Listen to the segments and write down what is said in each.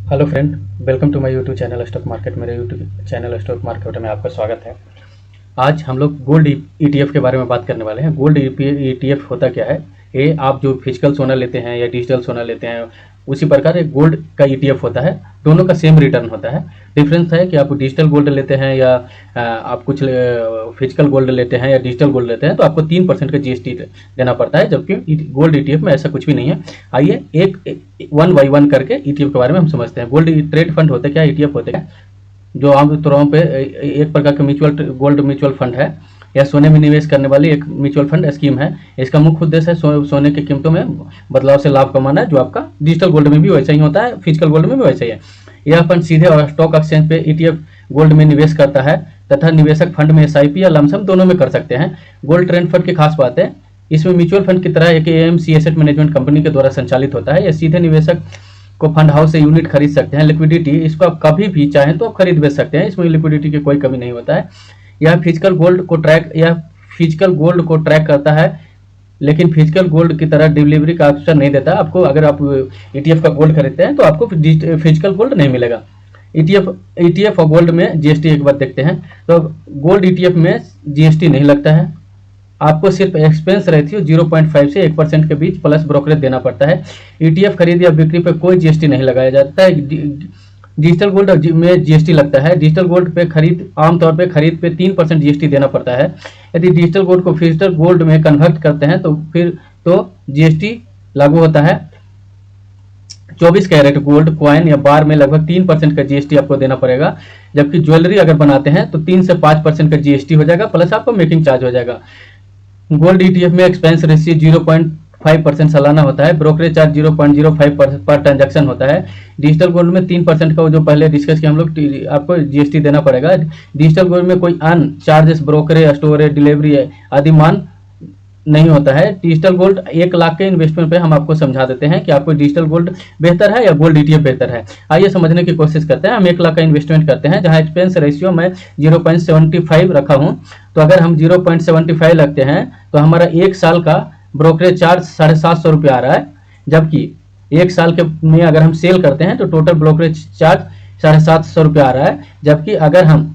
Hello friend, welcome to my YouTube channel stock market. मेरे YouTube channel stock market में आपका स्वागत है। आज हम लोग गोल्ड ईटीएफ के बारे में बात करने वाले हैं। गोल्ड ईटीएफ होता क्या है? ये आप जो फिजिकल सोना लेते हैं या डिजिटल सोना लेते हैं, उसी प्रकार एक गोल्ड का ईटीएफ होता है। दोनों का सेम रिटर्न होता है। डिफरेंस है कि आप डिजिटल गोल्ड लेते हैं या आप कुछ फिजिकल गोल्ड लेते हैं या डिजिटल गोल्ड लेते हैं तो आपको 3% का जीएसटी देना पड़ता है, जबकि गोल्ड ईटीएफ में ऐसा कुछ भी नहीं है। आइए एक वन बाई वन करके ईटीएफ के बारे में हम समझते हैं। गोल्ड ट्रेड फंड होते क्या, ईटीएफ होते क्या? जो आमतौर पे एक प्रकार का गोल्ड म्यूचुअल फंड है या सोने में निवेश करने वाली एक म्यूचुअल फंड स्कीम है। इसका मुख्य उद्देश्य है सोने की कीमतों में बदलाव से लाभ कमाना है, जो आपका डिजिटल गोल्ड में भी वैसा ही होता है, फिजिकल गोल्ड में भी वैसा ही है। यह फंड सीधे और स्टॉक एक्सचेंज पे ईटीएफ गोल्ड में निवेश करता है तथा निवेशक फंड में एसआईपी या लमसम दोनों में कर सकते हैं। गोल्ड ट्रेड फंड की खास बात है, इसमें म्यूचुअल फंड की तरह एक एएमसी एसेट मैनेजमेंट कंपनी के द्वारा संचालित होता है। यह सीधे निवेशक को फंड हाउस से यूनिट खरीद सकते हैं। लिक्विडिटी, इसको आप कभी भी चाहें तो आप खरीद बेच सकते हैं, इसमें लिक्विडिटी की कोई कमी नहीं होता है। यह फिजिकल गोल्ड को ट्रैक करता है, लेकिन फिजिकल गोल्ड की तरह डिलीवरी का ऑप्शन नहीं देता आपको। अगर आप ईटीएफ का गोल्ड खरीदते हैं तो आपको फिजिकल गोल्ड नहीं मिलेगा। ईटीएफ और गोल्ड में जीएसटी एक बार देखते हैं। तो गोल्ड ईटीएफ में जीएसटी नहीं लगता है। आपको सिर्फ एक्सपेंस रेशियो 0.5 से 1% के बीच प्लस ब्रोकरेज देना पड़ता है। ईटीएफ खरीद या बिक्री पर कोई जीएसटी नहीं लगाया जाता है। डिजिटल गोल्ड में जीएसटी लगता है। डिजिटल गोल्ड पे आमतौर पे खरीद पे 3% जीएसटी देना पड़ता है। यदि डिजिटल गोल्ड को फिजिकल गोल्ड में कन्वर्ट करते हैं तो फिर जीएसटी लागू होता है। 24 कैरेट गोल्ड कॉइन या बार में लगभग 3% का जीएसटी आपको देना पड़ेगा, जबकि ज्वेलरी अगर बनाते हैं तो 3 से 5% का जीएसटी हो जाएगा, प्लस आपको मेकिंग चार्ज हो जाएगा। गोल्ड ईटीएफ में एक्सपेंस रेशियो 0.5% सालाना होता है। ब्रोकरेज चार्ज 0.05% पर ट्रांजैक्शन होता है। डिजिटल गोल्ड में 3% का जो पहले डिस्कस किया हम लोग, आपको जीएसटी देना पड़ेगा। डिजिटल गोल्ड में कोई अन्य चार्जेस, ब्रोकरेज, स्टोरेज, डिलीवरी आदि मान नहीं होता है। डिजिटल गोल्ड 1 लाख के इन्वेस्टमेंट पे हम आपको समझा देते हैं कि आपको डिजिटल गोल्ड बेहतर है या गोल्ड ईटीएफ बेहतर है। आइए समझने की कोशिश करते हैं। हम 1 लाख का इन्वेस्टमेंट करते हैं, जहां एक्सपेंस रेशियो मैं 0.75 रखा हूं। तो अगर हम 0.75 लगते हैं तो हमारा 1 साल का ब्रोकरेज चार्ज 750 रुपये आ रहा है, जबकि 1 साल के में अगर हम सेल करते हैं तो टोटल ब्रोकरेज चार्ज 750 रुपये आ रहा है। जबकि अगर हम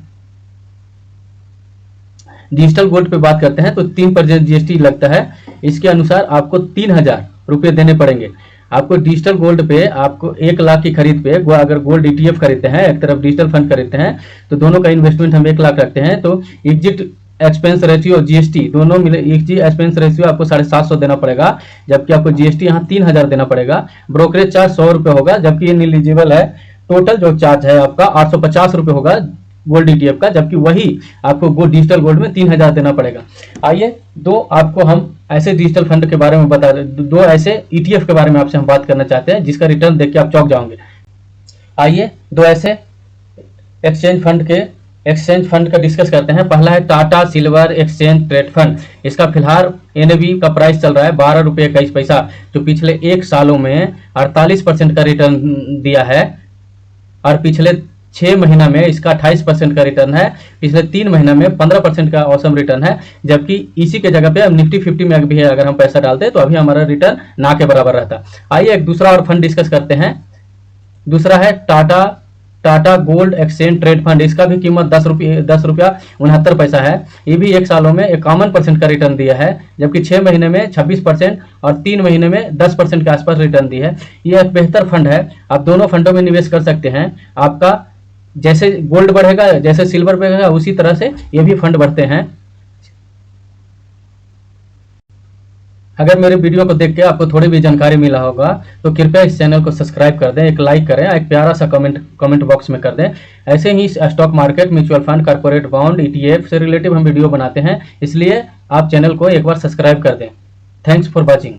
डिजिटल गोल्ड पे बात करते हैं तो 3% जीएसटी लगता है। इसके अनुसार आपको 3000 रुपये देने पड़ेंगे। आपको डिजिटल गोल्ड पे आपको 1 लाख की खरीद पे अगर गोल्ड ईटीएफ खरीदते हैं, एक तरफ डिजिटल फंड खरीदते हैं, तो दोनों का इन्वेस्टमेंट हम 1 लाख रखते हैं। तो एग्जिट एक्सपेंस रेशियो और जीएसटी दोनों मिले, एग्जिट एक्सपेंस रेशियो आपको 750 देना पड़ेगा, जबकि आपको जीएसटी यहाँ 3000 देना पड़ेगा। ब्रोकरेज चार्ज 100 रुपये होगा, जबकि ये एलिजिबल है। टोटल जो चार्ज है आपका 850 रुपये होगा गोल्ड ईटीएफ का, जबकि वही आपको डिजिटल गोल्ड में 3000 देना पड़ेगा। आइए दो आपको हम ऐसे डिजिटल फंड के बारे में बता दें, दो ऐसे ईटीएफ के बारे में आपसे हम बात करना चाहते हैं जिसका रिटर्न देख के आप चौंक जाओगे। आइए दो ऐसे एक्सचेंज फंड का डिस्कस करते हैं। पहला है Tata silver exchange trade fund. इसका फिलहाल एनएवी का प्राइस चल रहा है 12 रुपये 21 पैसा, जो पिछले 1 सालों में 48% का रिटर्न दिया है, और पिछले 6 महीना में इसका 28% का रिटर्न है। पिछले 3 महीना में 15% का औसम रिटर्न है, जबकि इसी के जगह पे अब निफ्टी 50 में भी अगर हम पैसा डालते हैं तो अभी हमारा रिटर्न ना के बराबर रहता। आइए एक दूसरा और फंड डिस्कस करते हैं। दूसरा है Tata gold exchange trade fund. इसका भी कीमत 10 रुपया 69 पैसा है। ये भी 1 सालों में 51% का रिटर्न दिया है, जबकि 6 महीने में 26% और 3 महीने में 10% के आसपास रिटर्न दी है। ये एक बेहतर फंड है। आप दोनों फंडों में निवेश कर सकते हैं। आपका जैसे गोल्ड बढ़ेगा, जैसे सिल्वर बढ़ेगा, उसी तरह से ये भी फंड बढ़ते हैं। अगर मेरे वीडियो को देख के आपको थोड़ी भी जानकारी मिला होगा तो कृपया इस चैनल को सब्सक्राइब कर दें, एक लाइक करें, एक प्यारा सा कमेंट बॉक्स में कर दें। ऐसे ही stock market, mutual fund, corporate bond, ETF से रिलेटिव हम वीडियो बनाते हैं, इसलिए आप चैनल को एक बार सब्सक्राइब कर दें। Thanks for watching.